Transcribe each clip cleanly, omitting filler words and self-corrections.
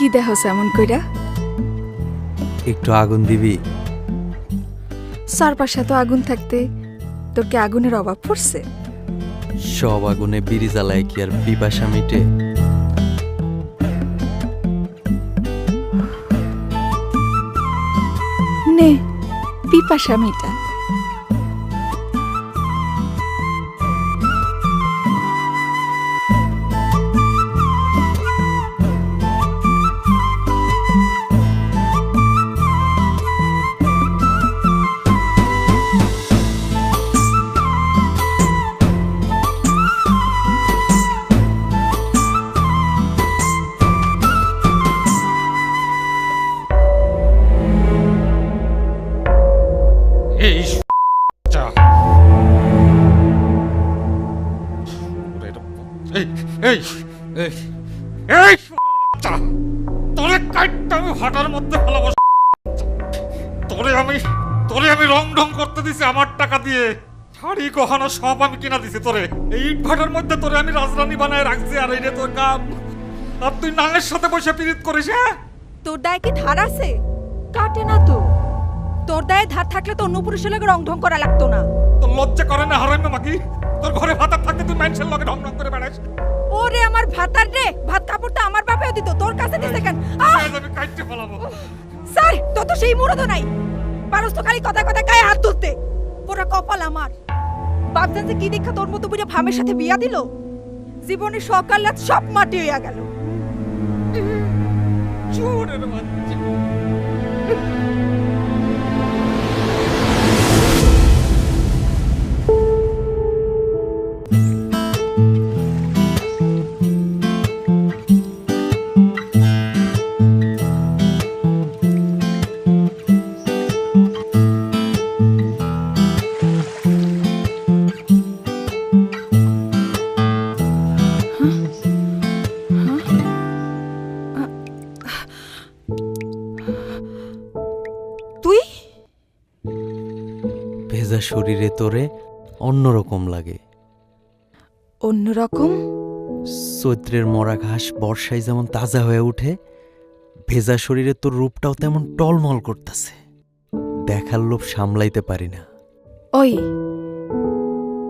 কি দেখছ এমন কইরা? একটু আগুন দিবি? চারপাশে তো আগুন থাকতে তোর কি আগুনের অভাব পড়ছে? সব আগুনে বিড়ি জ্বালায় কি আর পিপাসা মিটে? নে পিপাসা মিটা। তোরে কাটটা আমি হাঁটার মধ্যে ভালোবাসি। তোরে আমি রং ঢং করতে দিছি আমার টাকা দিয়ে। শাড়ি গহনা সব আমি কিনা দিছি তোরে। এই ইট ভাটার মধ্যে তোরে আমি রাজরানী বানায় রাখছি। আর এই রে তোর কাম, আর তুই নাঙের সাথে বসে পিরিত করিস। হ্যাঁ, তোর দায় কি ধার আছে? কাটে না তো। তোর দায়ে ধার থাকলে তো অন্য পুরুষের লগে রং ঢং করা লাগতো না। তোর লজ্জা করে না হারাইমে মাগি? তোর ঘরে ভাতার থাকতে তুই মানুষের লগে ঢং ঢং করে বেড়াস। ওরে আমার ভাতার রে, ভাত কাপড় তো আমার বাপেও দিত, তোর কাছে দিতে কেন? আমি কাটতে ফেলাবো। স্যার তো তো সেই মুরদও নাই, পারস তো খালি কথা কথা গায়ে হাত তুলতে। পুরো কপাল আমার। বাপজান যে কি দেখা তোর মতো বুড়ে ভামের সাথে বিয়া দিল, জীবনে সকাল রাত সব মাটি হইয়া গেল। চোরের বাচ্চা। ভেজা শরীরে তোরে অন্যরকম লাগে। অন্যরকম? চৈত্রের মরা ঘাস বর্ষায় যেমন তাজা হয়ে উঠে, ভেজা শরীরে তোর রূপটাও তেমন টলমল করতেছে। দেখার লোভ সামলাইতে পারি না। ওই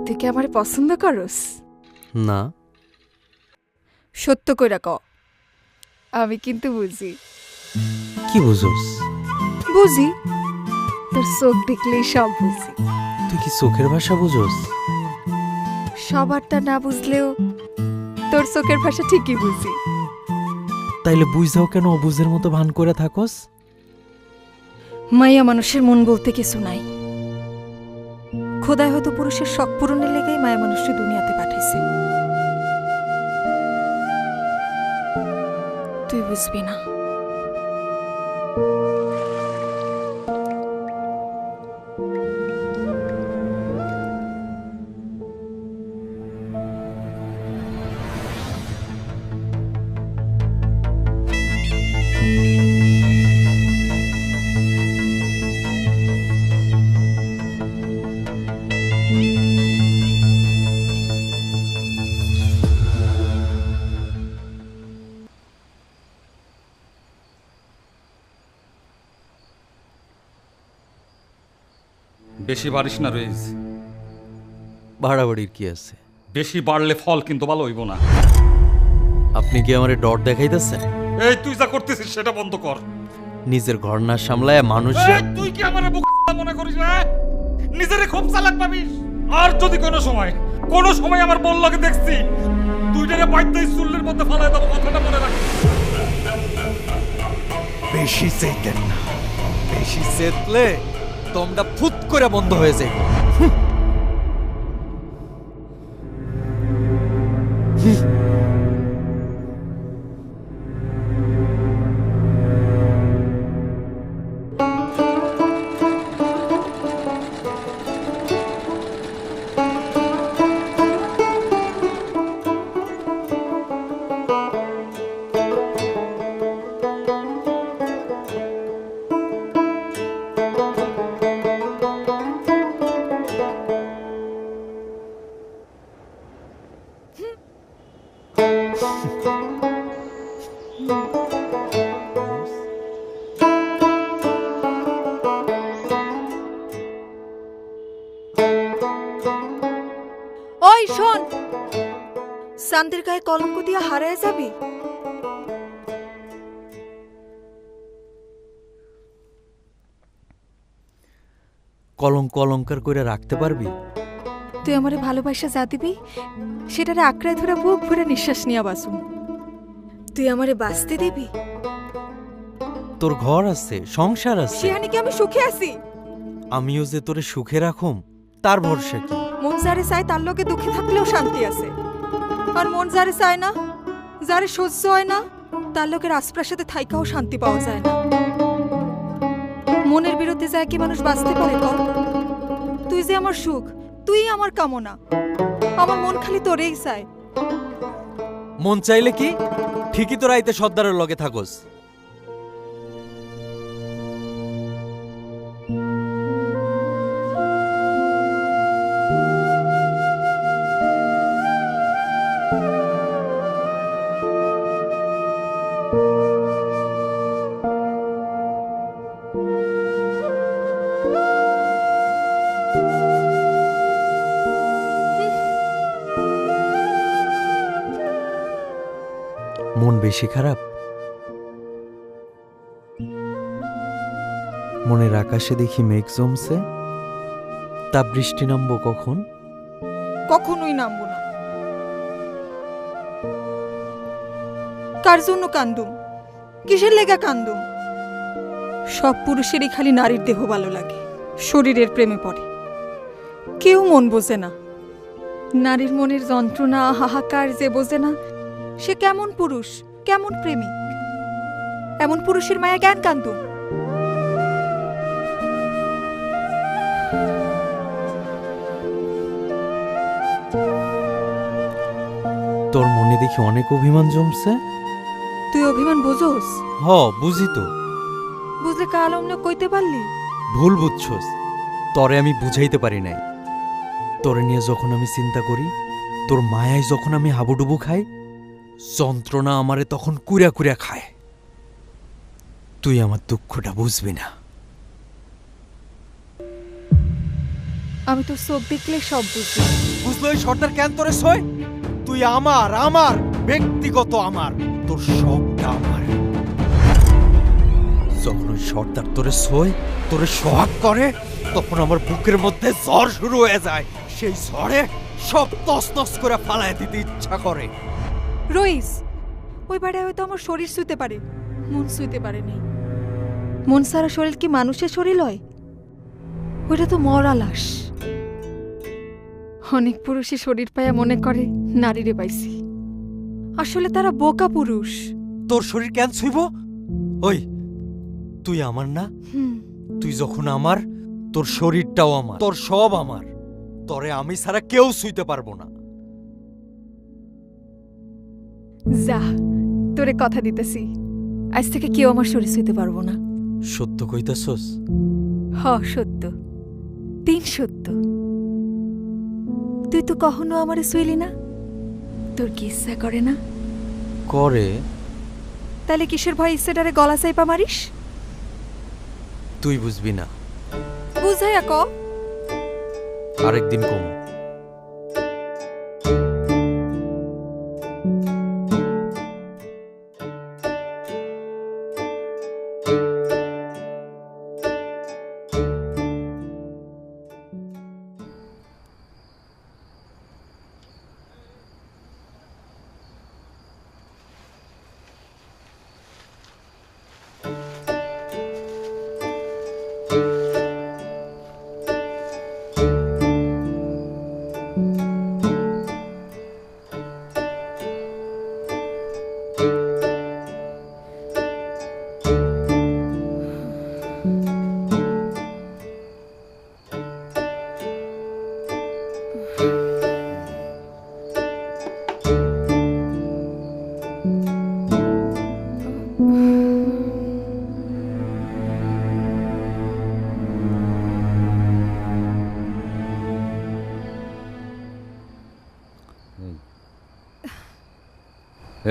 তুই কি আমারে পছন্দ করস? না। সত্য কইরা ক। আমি কিন্তু বুঝি। কি বুঝোস? বুঝি, তোর চোখ দেখলেই সব বুঝি। তুই কি চোখের ভাষা বুঝোস? সবারটা না বুঝলেও তোর চোখের ভাষা ঠিকই বুঝি। তাইলে বুঝাও কেন অবুঝের মতো ভান করে থাকস? মায়া মানুষের মন বলতে কিছু নাই। খোদাই হয়তো পুরুষের শখ পূরণের লেগেই মায়া মানুষকে দুনিয়াতে পাঠাইছে। তুই বুঝবি না। বেশি বাড়িস না রইজ। বাড়াবাড়ির কি আছে? বেশি বাড়লে ফল কিন্তু ভালো হইব না। আপনি কি আমারে ডর দেখাইতেছেন? এই তুই যা করতেছিস সেটা বন্ধ কর। নিজের ঘর না সামলায় মানুষ। তুই কি আমারে বোকা মনে করিস? হ্যাঁ, নিজেরে খুব চালাক ভাবিস। আর যদি কোনো সময় আমার বললাকে দেখছি, তুই যেটা বাইতে চুল্লির মধ্যে ফালায় দেবো, কথাটা মনে রাখিস। বেশি চেতেন না। বেশি চেতলে তোমরা ফুট করে বন্ধ হয়ে যায়। চাঁদের গায়ে কলঙ্ক দিয়ে হারায় যাবি? কলঙ্ক অলঙ্কার করে রাখতে পারবি? তুই আমারে ভালোবাসা যা দিবি সেটারে আঁকড়ায় ধরে বুক ভরে নিঃশ্বাস নিয়া বাসুম। তুই আমারে বাঁচতে দিবি? তোর ঘর আছে, সংসার আছে, সেখানে কি আমি সুখে আছি? আমিও যে তোরে সুখে রাখুম তার ভরসা কি? মন যারে চায় তার লোকে দুঃখে থাকলেও শান্তি আছে, আর মন যারে চায় না, যারে সহ্য হয় না, তার লোকের আশপ্রাসাদে থাইকাও শান্তি পাওয়া যায় না। মনের বিরুদ্ধে যায় কি মানুষ বাঁচতে পারে কর? তুই যে আমার সুখ, তুই আমার কামনা, আমার মন খালি তোরেই চায়। মন চাইলে কি ঠিকই তো রাইতে সর্দারের লগে থাকোস। মন বেশি খারাপ? মনের আকাশে দেখি মেঘ জমছে, তা বৃষ্টি নামবো কখন? কখনোই নামবো না। কার জন্য কান্দুম? কিসের লেগা কান্দুম? সব পুরুষেরই খালি নারীর দেহ ভালো লাগে, শরীরের প্রেমে পড়ে। কেউ মন বোঝে না। নারীর মনের যন্ত্রণা হাহাকার যে বোঝে না, সে কেমন পুরুষ, কেমন প্রেমিক? এমন পুরুষের মায়া জ্ঞান কান্দুম। তোর মনে দেখি অনেক অভিমান জমছে। তুই অভিমান বোঝোস? হ, বুঝি তো। বুঝলে কাল অমনে কইতে পারলি? ভুল বুঝছস, তরে আমি বুঝাইতে পারি নাই। তোরে নিয়ে যখন আমি চিন্তা করি, তোর মায়ায় যখন আমি হাবুডুবু খাই, যন্ত্রণা আমারে তখন কুড়া কুড়া খায়। তুই আমার দুঃখটা বুঝবি না। আমি তোর চোখ দেখলে সব বুঝবি। বুঝলো এই সর্দার কেন তোরে সয়? তুই আমার, আমার ব্যক্তিগত, আমার, তোর সবটা আমার। যখন ওই সর্দার তোরে সয়, তোরে সোহাগ করে, তখন আমার বুকের মধ্যে ঝড় শুরু হয়ে যায়। সেই ঝড়ে সব তছনছ করে ফালায় দিতে ইচ্ছা করে। রইস, ওই বাড়ি হয়তো আমার শরীর শুইতে পারে, মন শুইতে পারে নেই। মন সারা শরীর কি মানুষের শরীর হয়? ওইটা তো মরা লাশ। অনেক পুরুষই শরীর পায়া মনে করে নারীরে পাইছি, আসলে তারা বোকা পুরুষ। তোর শরীর কেন ছুইব? ওই তুই আমার না? তুই যখন আমার, তোর শরীরটাও আমার, তোর সব আমার। তরে আমি ছাড়া কেউ ছুঁইতে পারবো না। যা, তোরে কথা দিতেছি, আজ থেকে কেউ আমার শরীর ছুঁইতে পারবো না। সত্য কইতাছস? হ, সত্য, তিন সত্য। তুই তো কখনো আমারে ছুঁইলি না, তোর কি ইচ্ছা করে না? করে। তাহলে কিসের ভয় ইচ্ছেটারে গলা চাইপা মারিস? তুই বুঝবি না। বুঝাইয়া ক। আরেকদিন কম।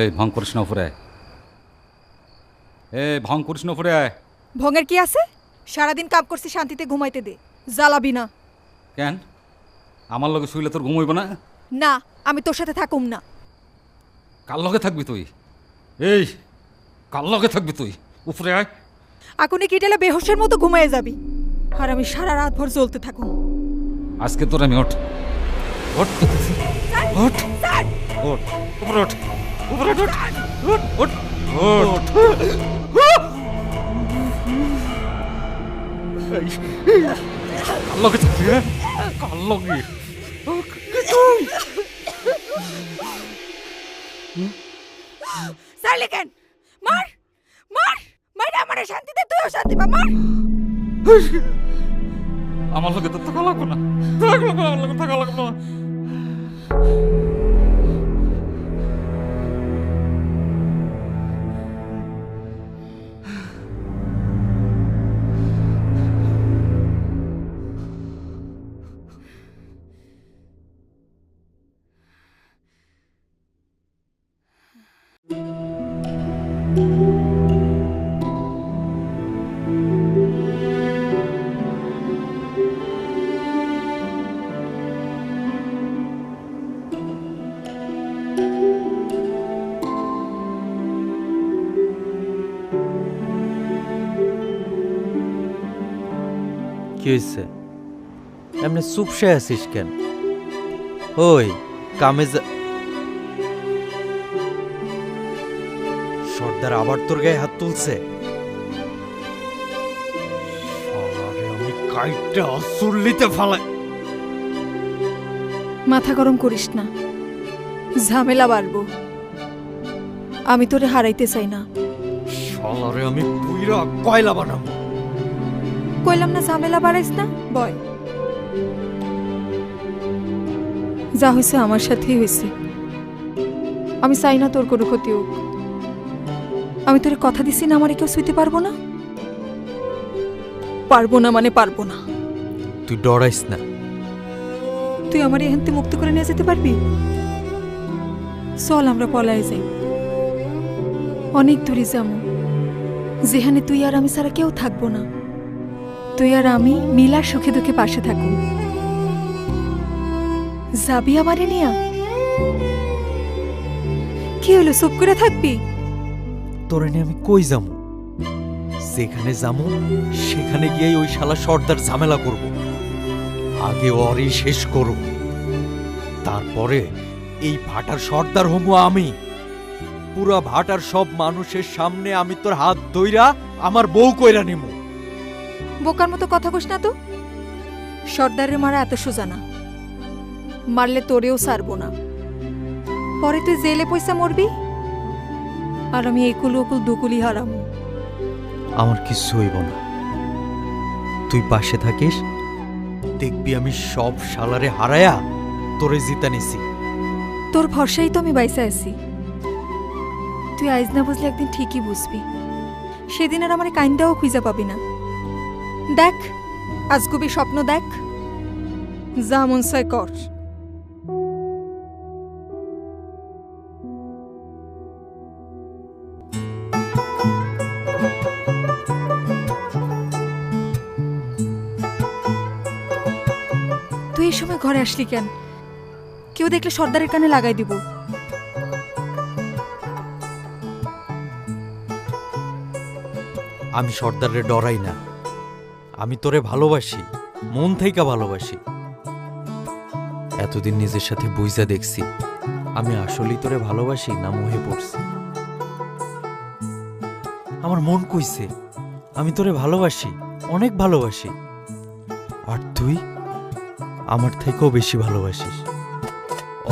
এই ভং করিস না উপরে, ভং করিস না উপরে। ভঙের কি আছে? সারাদিন কাম করছি, শান্তিতে ঘুমাইতে দে, জ্বালাবি না। কেন আমার লগে শুইলে তোর ঘুমাইব না? না, আমি তোর সাথে থাকুম না। কার লগে থাকবি তুই? এই কার লগে থাকবি তুই? উপরে আয়। এখনই কিটেলে বেহোশের মতো ঘুমিয়ে যাবি আর আমি সারা রাত ভর জ্বলতে থাকুন। আজকে তোর আমি ওঠ ওঠ করতেছি। ওঠ ওঠ উপরে ওঠ উপরে ওঠ ওঠ ওঠ ওঠ। কার লগে থাকবি? কার লগে? সাইলে কেন? মার মার মার আমারে শান্তি দে, তুইও শান্তি পা, মার। আমার লগে তো থাকা লাগবে না, আমার লগে থাকা লাগবে না। কি হয়েছে? এমনি চুপসে আছিস কেন? ওই কামে সর্দার আবার তোর গায়ে হাত তুলছে? শালারে আমি কাইটা চুল্লিতে ফালাই। মাথা গরম করিস না, ঝামেলা বাড়বো। আমি তোরে হারাইতে চাই না। শালারে আমি পুইরা কয়লা বানাবো। কইলাম না ঝামেলা বাড়াইস না, বয়। যা হয়েছে আমার সাথেই হয়েছে। আমি চাই না তোর কোনো ক্ষতি হোক। আমি তোরে কথা দিছি না আমারে কেউ ছুঁইতে পারবো না। পারবো না মানে পারবো না। তুই ডরাইস না। তুই আমার এখান থেকে মুক্ত করে নিয়ে যেতে পারবি? চল আমরা পলায় যাই, অনেক দূরে যাবো, যেখানে তুই আর আমি ছাড়া কেউ থাকবো না। তুই আর আমি মিলার সুখে দুঃখে পাশে থাকুন। যাবি আমারে নিয়া? কি হলো, চুপ করে থাকবি? তোরে নিয়ে আমি কই যামু? যেখানে যামু সেখানে গিয়ে ওই শালা সর্দার ঝামেলা করব। আগে ওরই শেষ করব, তারপরে এই ভাটার সর্দার হমু আমি। পুরা ভাটার সব মানুষের সামনে আমি তোর হাত ধইরা আমার বউ কইরা নিমু। বোকার মতো কথা কইস না তো। সর্দারের মারা এত সোজা না, মারলে তোরেও ছাড়বো না। পরে তুই জেলে পয়সা মরবি আর আমি একুল ওকুল দুকুলি হারামু। আমার কিছু হইব না, তুই পাশে থাকিস, দেখবি আমি সব শালারে হারায়া তোরে জিতা নিছি। তোর ভরসাই তো আমি বাইসা আছি। তুই আইজ না বুঝলে একদিন ঠিকই বুঝবি। সেদিন আর আমার কাইন্দাও খুঁজা পাবি না। দেখ আজগুবি স্বপ্ন দেখ, যা মন চায় কর। তুই এই সময় ঘরে আসলি কেন? কেউ দেখলে সর্দারের কানে লাগাই দিব। আমি সর্দারে ডরাই না, আমি তোরে ভালোবাসি, মন থেকে ভালোবাসি। এতদিন নিজের সাথে বুঝা দেখছি আমি আসলেই তোরে ভালোবাসি না মোহে পড়ছি। আমার মন কইছে আমি তোরে ভালোবাসি, অনেক ভালোবাসি। আর তুই আমার থেকেও বেশি ভালোবাসিস।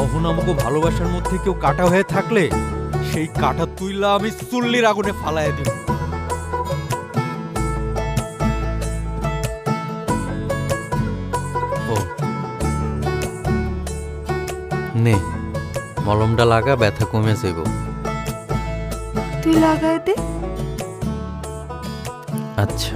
অহন আমাকে ভালোবাসার মধ্যে কেউ কাটা হয়ে থাকলে সেই কাটা তুইলা আমি চুল্লির আগুনে ফালাইয়া দিব। নে মলমটা লাগা, ব্যথা কমে যাইব। তুই লাগাই দে। আচ্ছা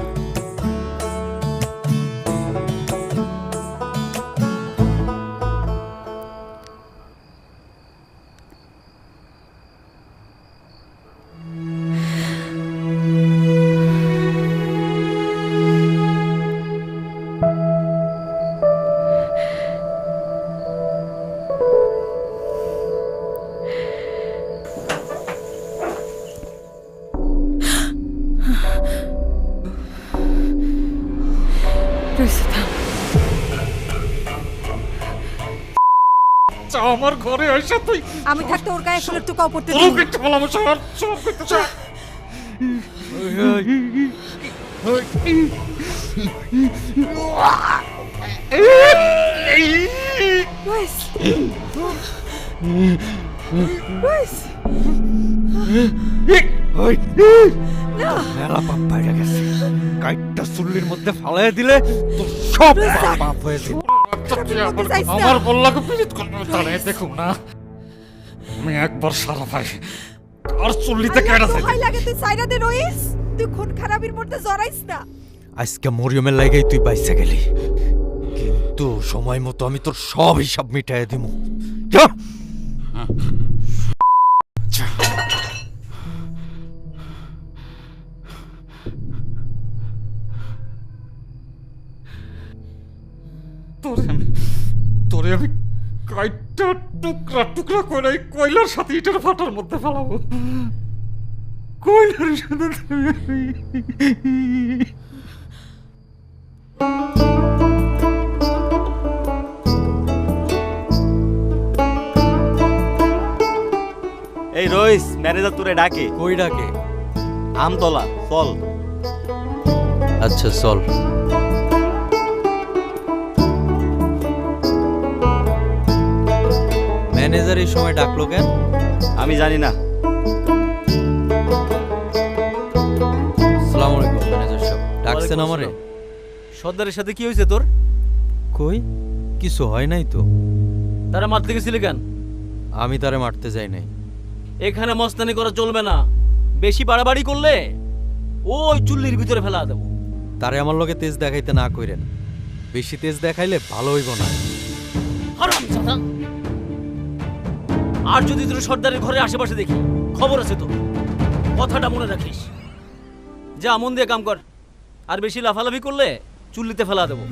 রইছে থাম। আমার ঘরে এসে তুই আমি থাকতে ওর গায়ে ফুলের টুকাও পড়তে তোর দিই কিচ্ছু বলাম সব সব করতে চাই রইস রইস না মেলা পাপ বাইরে গেছে, কাইটটা চুল্লির মধ্যে ফালাইয়া দিলে তো সব পাপ হয়ে যাবে। আমার বললাকে পীড়িত করবে তাহলে দেখুন না আমি একবার সারা ভাই আর চল্লিতে কেটে যাই ভয় লাগে তুই সাইরা দে রইস তুই খুন খারাপির মধ্যে জড়াইস না আজকে মরিয়মের লাগাই তুই বাইসে গেলি, কিন্তু সময় মতো আমি তোর সব হিসাব মিটাইয়া দিব। যা তোরে আমি কাইটটা টুকরা টুকরা করে এই কয়লার সাথে ইটের ফাটার মধ্যে ফেলাবো, কয়লার সাথে। এই রইস ম্যানেজার তোরে ডাকে। কই ডাকে? আমতলা চল। আচ্ছা চল। ম্যানেজার এই সময় ডাকলো কেন? আমি জানি না। আসসালামু আলাইকুম ম্যানেজার সাহেব, ডাকছেন আমারে? সর্দারের সাথে কি হয়েছে তোর? কই কিছু হয় নাই তো। তারা মারতে গেছিলি কেন? আমি তারে মারতে যাই নাই। এখানে মস্তানি করা চলবে না, বেশি বাড়াবাড়ি করলে ওই চুল্লির ভিতরে ফেলা দেবো। তারে আমার লগে তেজ দেখাইতে না কইরেন, বেশি তেজ দেখাইলে ভালো হইব না। হারামজাদা! আর যদি তোর সর্দারের ঘরের আশেপাশে দেখি, খবর আছে তো, কথাটা মনে রাখিস। যা মন দিয়ে কাম কর, আর বেশি লাফালাফি করলে চুল্লিতে ফেলা দেবো।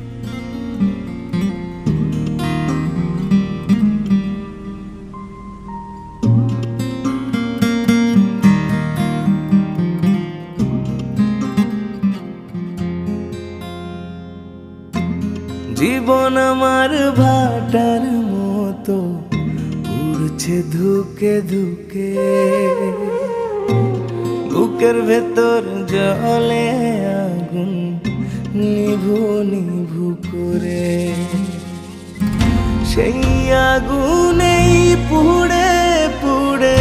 জীবন আমার ভাটার মতো উড়ছে ধুকে ধুকে, বুকের ভেতর জলে আগুন নিভু নিভু করে, সেই আগুনেই পুড়ে পুড়ে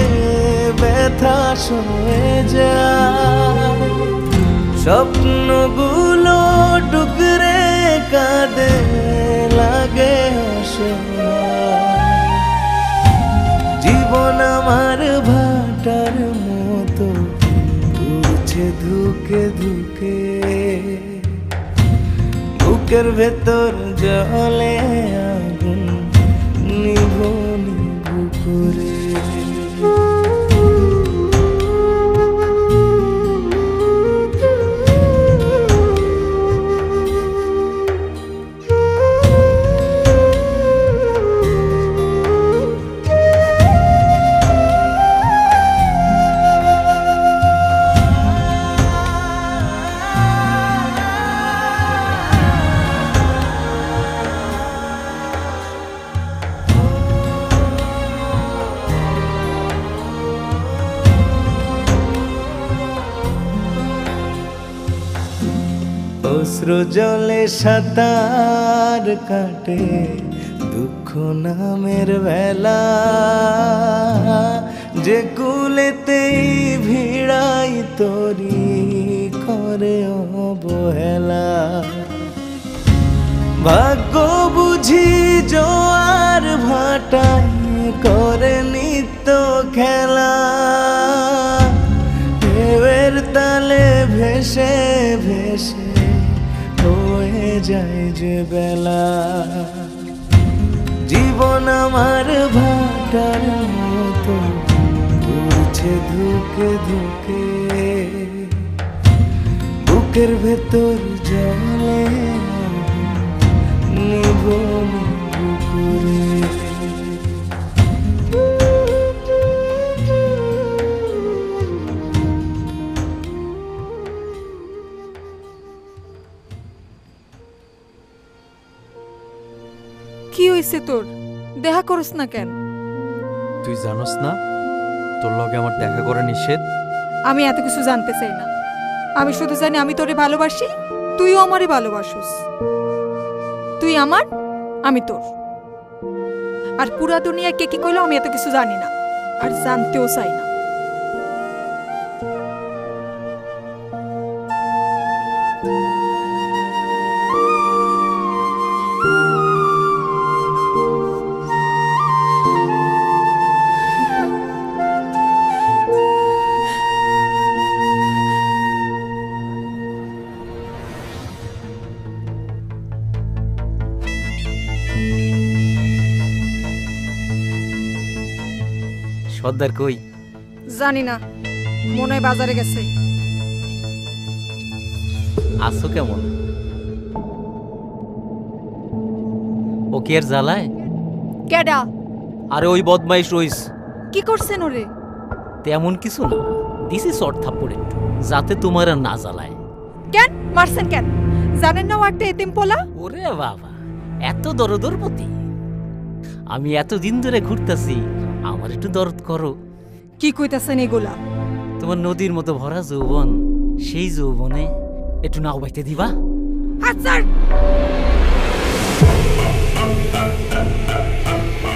ব্যথা সয়ে যায়, স্বপ্নগুলো টুকরে কাঁদে লাগে অসহায়। জীবন আমার ভাটার মতো উড়ছে ধুকে ধুকে, বুকের ভেতর জলে আগুন নিভু নিভু করে। অশ্রু জলে সাঁতার কাটে দুঃখ নামের বেলা, যে কুলেতেই ভিড়াই তরি করে অবহেলা। ভাগ্য বুঝি জোয়ার ভাটায় করে নিত্য খেলা, ঢেউয়ের তালে ভেসে ভেসে হয়ে যায় যে বেলা। জীবন আমার ভাটার মতো উড়ছে ধুকে ধুকে, বুকের ভেতর জলে নিভু নিভু করে। কি হইছে তোর? দেখা করস না কেন? তুই জানোস না তোর লগে আমার দেখা করা নিষেধ? আমি এত কিছু জানতে চাই না। আমি শুধু জানি আমি তোরে ভালোবাসি, তুইও আমারে ভালোবাসিস। তুই আমার, আমি তোর। আর পুরা দুনিয়া কে কি কইলো আমি এত কিছু জানি না, আর জানতেও চাই না। সর্দার কই? জানি না, মনে হয় বাজারে গেছে। আছো কেমন? ও কি আর জ্বালায়? কেডা? আরে ওই বদমাইশ রইস। কি করছেন ওরে? তেমন কিছু না, দিছি শর্ট থাপ্পড় একটু, যাতে তোমার আর না জ্বালায়। কেন মারছেন কেন? জানেন না ও একটা এতিম পোলা? ওরে বাবা, এত দরদরপতি! আমি এতদিন ধরে ঘুরতাছি, আমার একটু দরদ করো। কি কইতাছেন এগুলা? তোমার নদীর মতো ভরা যৌবন, সেই যৌবনে একটু নাও বাইতে দিবা? আচ্ছা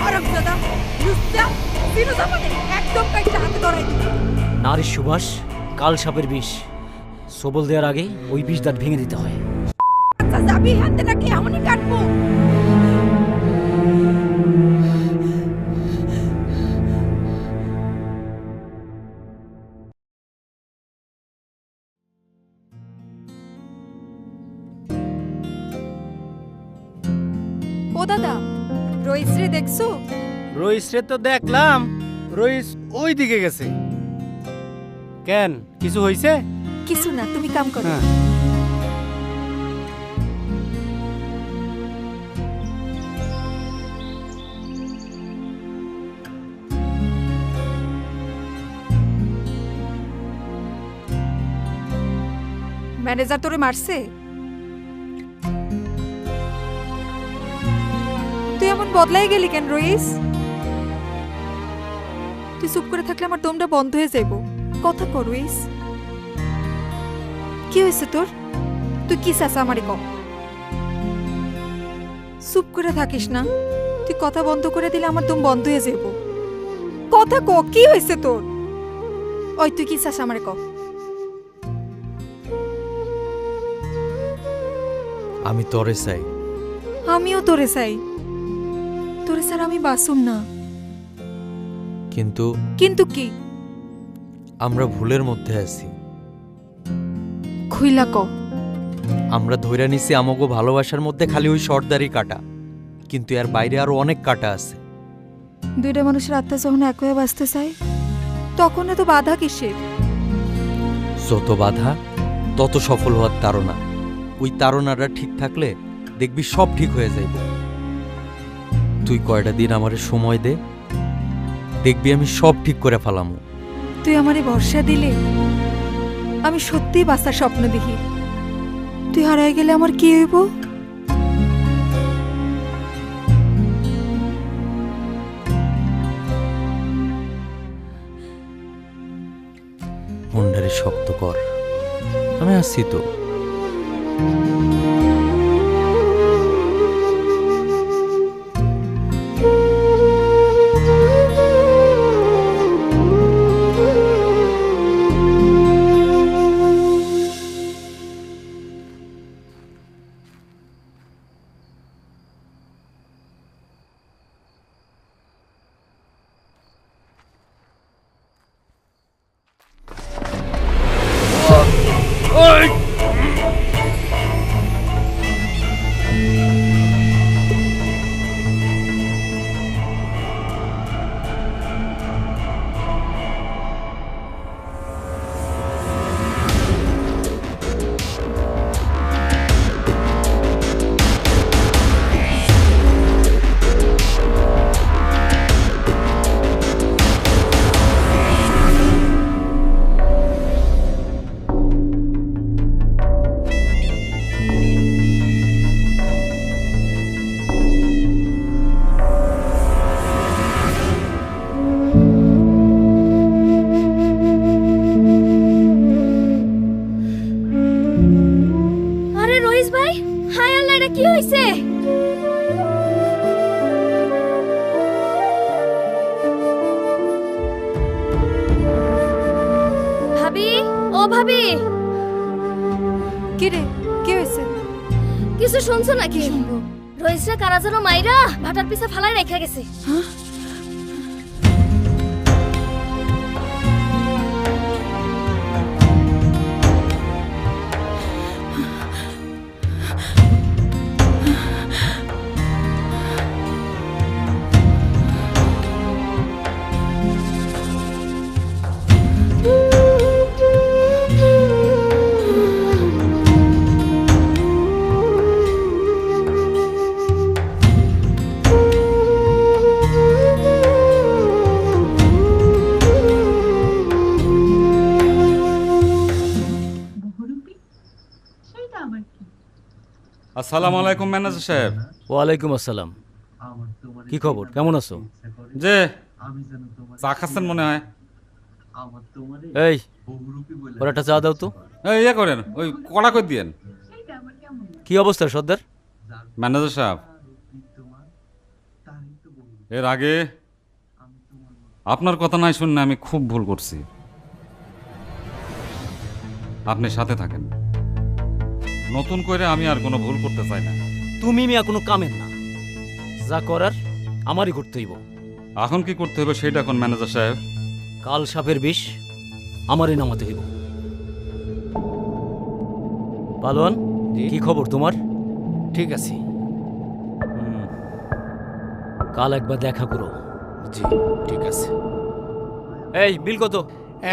আরামজাদা, লুচ্চা, বিনোদা মানে একদম কাইটা হাতে ধরাই দিবি। নারীর সুবাস কাল সাপের বিষ, সবল দেওয়ার আগে ওই বিষ দাঁত ভেঙে দিতে হয়। আচ্ছা যাবি হাতে নাকি এমনই কাটবো? ও দাদা, রইস রে দেখছো? রইস রে তো দেখলাম, রইস ওই দিকে গেছে। কেন, কিছু হইছে? কিছু না, তুমি কাম করো। হ্যাঁ। ম্যানেজার তোরে মারছে? তুই এমন বদলাই গেলি কেন রইস? তুই চুপ করে থাকলে আমার দমটা বন্ধ হয়ে যাইব। কথা কর রইস, কি হয়েছে তোর? তুই কি চাস আমারে কম? চুপ করে থাকিস না, তুই কথা বন্ধ করে দিলে আমার দম বন্ধ হয়ে যাইব। কথা ক, কি হয়েছে তোর? ওই তুই কি চাস আমারে কম? আমি তোরে চাই। আমিও তোরে চাই, তোরে স্যার আমি বাসুম না। কিন্তু কিন্তু কি? আমরা ভুলের মধ্যে আছি। খুইলা ক। আমরা ধইরা নিছি আমাগো ভালোবাসার মধ্যে খালি ওই সর্দারি কাটা, কিন্তু এর বাইরে আরো অনেক কাটা আছে। দুইটা মানুষের আত্মা যখন এক হয়ে বাঁচতে চায়, তখন এত বাধা কিসের? যত বাধা তত সফল হওয়ার তাড়না। ওই তাড়নাটা ঠিক থাকলে দেখবি সব ঠিক হয়ে যাইব। তুই কয়টা দিন আমারে সময় দে, দেখবি আমি সব ঠিক করে ফেলামু। তুই আমারে ভরসা দিলে আমি সত্যিই বাঁচার স্বপ্ন দেখি। তুই হারাই গেলে আমার কি হইব? মনটারে শক্ত কর, আমি আসছি তো। রইস ভাই, হায় আল্লাহ, এটা কি হইছে? ভাবি, ও ভাবি, কি রে, কি হয়েছে? কিছু শুনছো নাকি? রইসরা কারা যেন মাইরা ভাটার পিছে ফালাই রেখে গেছে। আসসালামু আলাইকুম ম্যানেজার সাহেব। ওয়ালাইকুম আসসালাম। কি খবর, কেমন আছো? যে চা খাচ্ছেন মনে হয়। এই, ওর একটা চা দাও তো। এই ইয়ে করেন, ওই কড়া করে দিয়েন। কি অবস্থা সর্দার? ম্যানেজার সাহেব, এর আগে আপনার কথা নাই শুনে আমি খুব ভুল করছি। আপনি সাথে থাকেন, নতুন করে আমি আর কোনো ভুল করতে চাই না। তুমি মিয়া কোনো কামের না, যা করার আমারই করতে হইব। এখন কি করতে হবে সেটা এখন ম্যানেজার সাহেব। কাল সাপের বিষ আমারই নামাতে হইব। পালোয়ান, কি খবর তোমার? ঠিক আছে। কাল একবার দেখা করো। জি ঠিক আছে। এই বিল কত?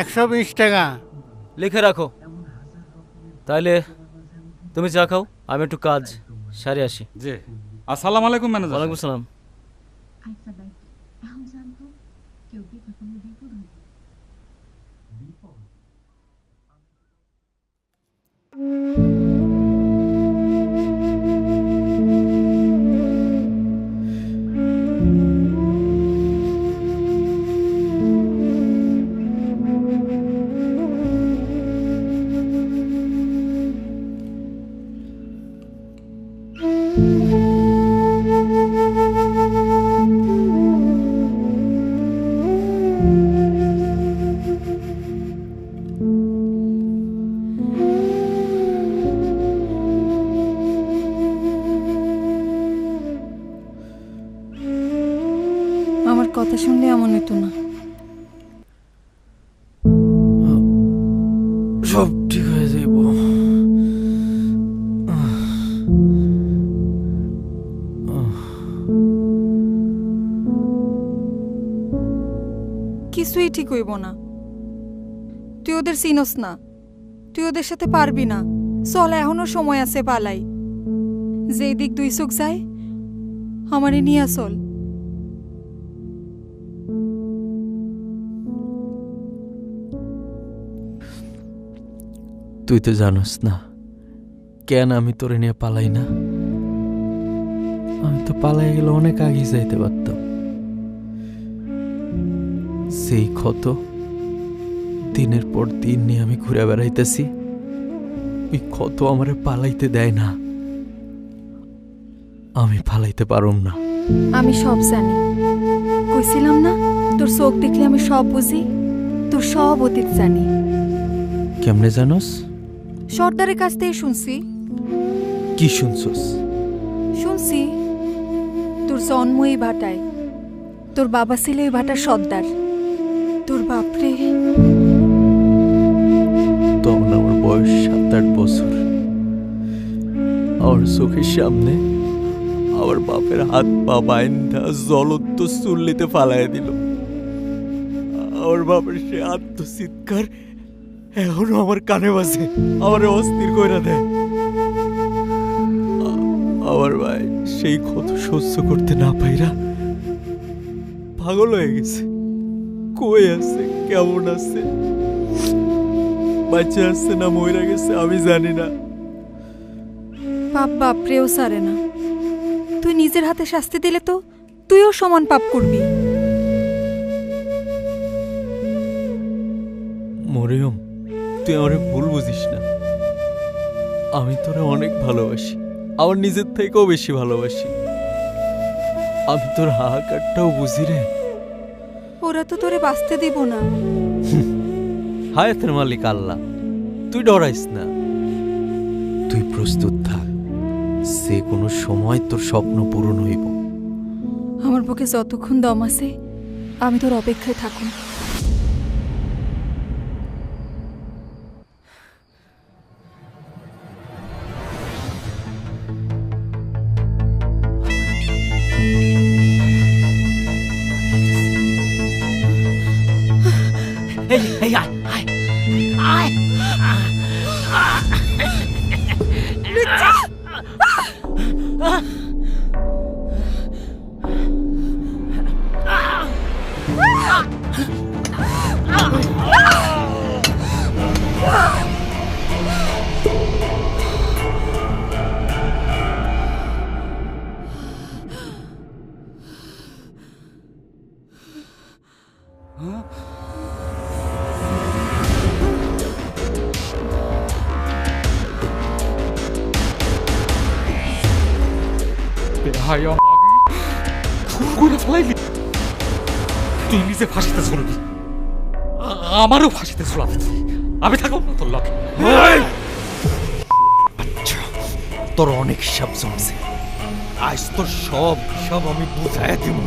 120 টাকা। লিখে রাখো। তাইলে তুমি চা খাও, আমি একটু কাজ সারে আসি। জি, আসসালামু আলাইকুম ম্যানেজার। ওয়ালাইকুম সালাম। আমার কথা শুনলে এমন হতো না। সব ঠিক হয়ে যাইব। কিছুই ঠিক হইব না। তুই ওদের চিনস না, তুই ওদের সাথে পারবি না। চল, এখনো সময় আছে, পালাই। যে দিক দুই চোখ যায় আমারে নিয়ে চল। তুই তো জানোস না কেন আমি তোরে নিয়ে পালাই না। আমি তো পালাই গেলে অনেক আগে যাইতে পারতাম। সেই ক্ষত দিনের পর দিন নিয়ে আমি ঘুরে বেড়াইতেছি, ওই ক্ষত আমারে পালাইতে দেয় না। আমি পালাইতে পারুম না। আমি সব জানি, কইছিলাম না তোর চোখ দেখলে আমি সব বুঝি। তোর সব অতীত জানি। কেমনে জানোস? সর্দারের কাছ থেকে শুনছি। কি শুনছস? শুনছি তোর জন্ম এই ভাটায়, তোর বাবা ছিল এই ভাটার সর্দার। তোর বাপরে তখন আমার বয়স 7-8 বছর। আমার চোখের সামনে আমার বাপের হাত পা বাইন্ধা জ্বলন্ত চুল্লিতে ফালাই দিল। আমার বাপের সে আত্মচিৎকার এখনো আমার কানে বাজে, আমার অস্থির কইরা দেয়। আমার ভাই সেই ক্ষত সহ্য করতে না পাইরা পাগল হয়ে গেছে। কই আছে, কেমন আছে, বাচ্চা আসছে না মইরা গেছে আমি জানি না। পাপ বাপরেও সারে না। তুই নিজের হাতে শাস্তি দিলে তো তুইও সমান পাপ করবি। মরিয়ম, তুই আমারে ভুল বুঝিস না। আমি তোরে অনেক ভালোবাসি, আমার নিজের থেকেও বেশি ভালোবাসি। আমি তোর হাহাকারটাও বুঝি রে। ওরা তো তোরে বাঁচতে দিব না। হায়াতের মালিক আল্লাহ, তুই ডরাইস না। তুই প্রস্তুত থাক, যে কোনো সময় তোর স্বপ্ন পূরণ হইব। আমার বুকে যতক্ষণ দম আছে আমি তোর অপেক্ষায় থাকুন। এই এই আয় আয় আয় বেহাই আমাকে খুন করে ফেলাইলি। তুই নিজে ফাঁসিতে ঝুলবি, আমারও ফাঁসিতে ঝুলাতে চাই। আমি থাকব না তোর লগে। তোর অনেক হিসাব জমছে, আজ তোর সব হিসাব আমি বুঝাই দিব।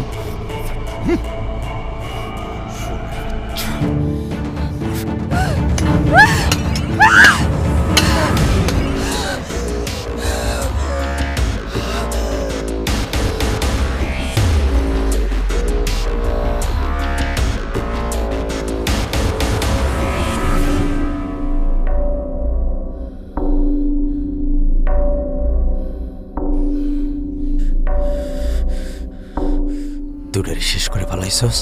দুটারে শেষ করে পালাইছস।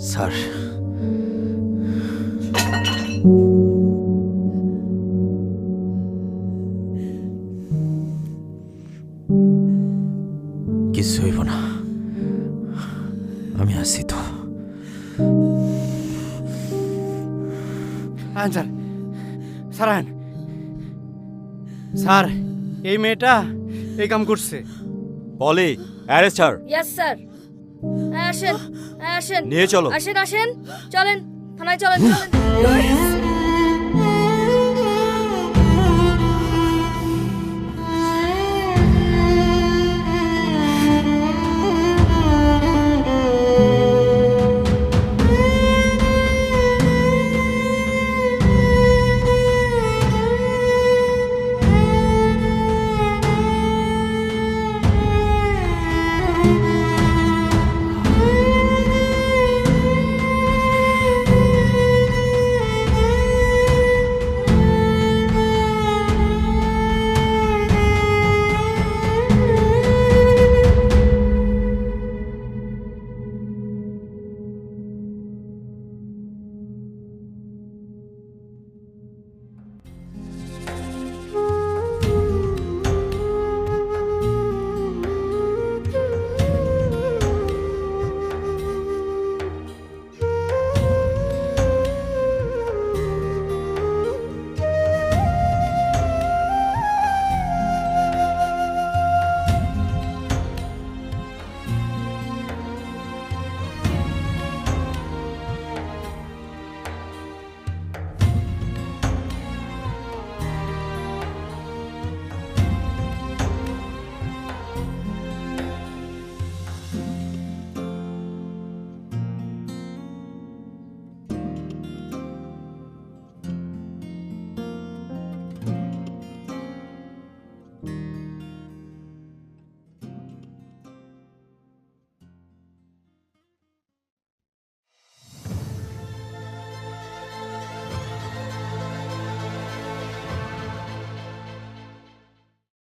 স্যার, কিছু হইব না, আমি আছি তো। স্যার, স্যার আন। স্যার, এই মেয়েটা এই কাম করছে। পলি, অ্যারেস্ট হার। Yes sir. আসেন আসেন, নিয়ে চলো। আসেন আসেন, চলেন থানায়, চলেন চলেন।